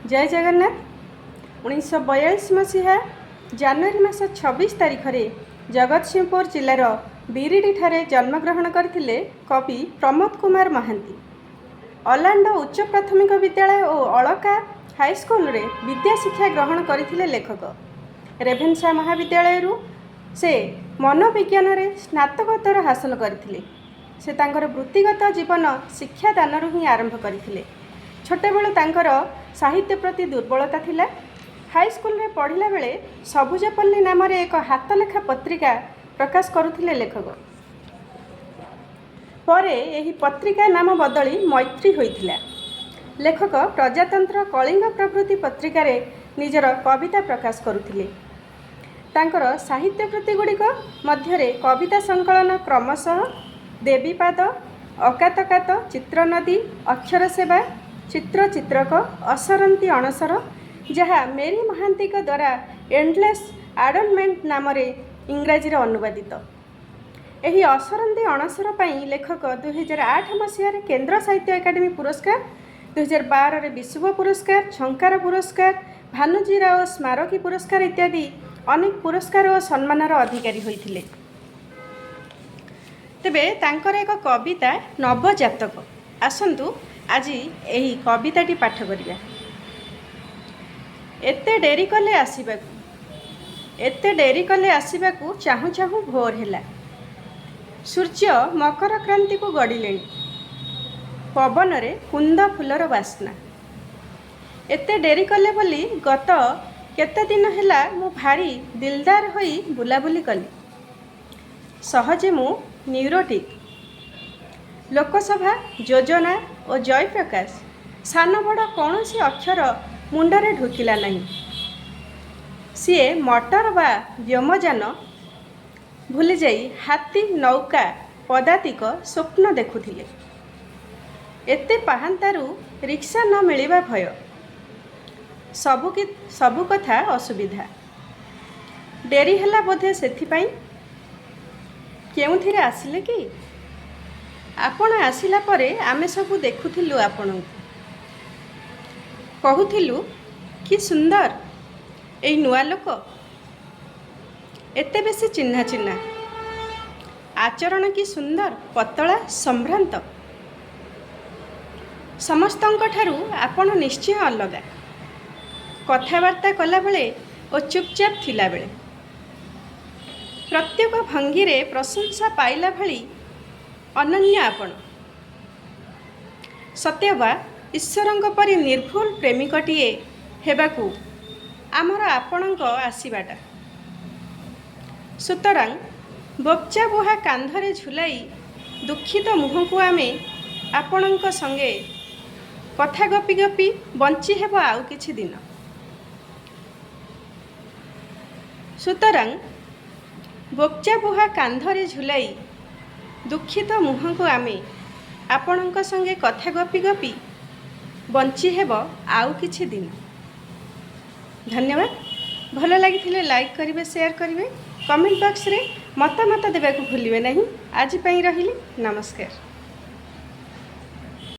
जय जगन्नाथ। 1942 मसीहा जनवरी मास 26 तारीख में जगतसिंहपुर जिलार बिरिडी ठारे जन्मग्रहण करथिले कवि प्रमोद कुमार महांती। अलांडो उच्च प्राथमिक विद्यालय और अलका हाईस्कल रे विद्या शिक्षा ग्रहण करथिले लेखक। रेभेन्सा महाविद्यालय से मनोविज्ञान रे स्नातकोत्तर हासिल करथिले। से तांकर वृत्तिगत जीवन शिक्षादान ही आरंभ करथिले। छोटेबेलू तांकर साहित्य प्रति दुर्बलता थिला। हाईस्कल रे पढ़िला बेले सबुजपल्ली नाम रे एक हाथलेखा पत्रिका प्रकाश करुथिले लेखक। परे एही पत्रिका नाम बदली मैत्री होइथिला। लेखक प्रजातंत्र कलिंग प्रभृति पत्रिका रे निजर कविता प्रकाश करुथिले। तांकर साहित्य कृति गुड़िक मध्यरे कविता संकलन क्रमशः देवीपाद, अकातकात, चित्रनदी, अक्षर सेवा, चित्र चित्रक, असरंती अणसर, जहाँ मेरी महांती द्वारा एंडलेस आडलमेंट नाम इंग्राजी अनुवादित। एही असरंती अणसर पाई लेखक 2008 मसीह केंद्र साहित्य एकाडेमी पुरस्कार, 2012 विश्व पुरस्कार, झंकार पुरस्कार, भानुजीराव स्मारकी पुरस्कार इत्यादि अनेक पुरस्कार और सम्मानर अधिकारी होइथिले। तेबे तांकर एक कविता नवजातक। आसंतु आज यही कविताटी पाठ करिया। एते डेरी कले आसबाकू चाहू चाहू भोर हैला। सूर्य मकर क्रांति को गड़िले। पवन रे कुंद फूलर बास्ना। एते डेरी कले बोली गत केते दिन हैला मु भारी दिलदार होई बुलाबुली कली। सहजे मु न्यूरोटिक। लोकसभा, योजना और जयप्रकाश सान बड़ कौन सी अक्षर मुंडरे ढुकिला नहीं। सीए मटर बा व्योमजान भूली जाई हाथी, नौका, पदातिक स्वप्न देखुथिले। एते पाहांतारू रिक्शा न मिलिबा भय। सबु कथा असुविधा। डेरी हैला बोधे सेथिपाई। केउथिरे आसिले कि आपण आसिला परे आमे सबु देखुथिलु। आपण कहूथिलु कि सुंदर एई नुआ लोक, एते बेसी चिन्हा चिन्हा, आचरण कि सुंदर, पतला, संभ्रांत। समस्तंक ठारू आपण निश्चय अलगा। कथावार्ता कला बेले और चुपचाप थिला बेले प्रत्येक भंगी रे प्रशंसा पाइला भली अनन्य। आपण सत्यबा ईश्वरंक परि निर्भुल प्रेमिकटीए हेबाकू आमर आपणक आसीबाटा। सुतरां बोपचा बुहा कांधरे झुलाई दुखित मुह को आमे आपणक संगे कथा गपी गपी बंची हेब आउ किछि दिन। सुतरां बोपचा बुहा कांधरे झुलाई दुखित मुह को आमे आपणक संगे कथा गपी गपी बंची हेब आउ किछि दिन। धन्यवाद। भल लगी लाइक करेंगे, शेयर करेंगे, कमेंट बॉक्स रे मतामत देवाक भूलिए नहीं। आज पई रहिली। नमस्कार।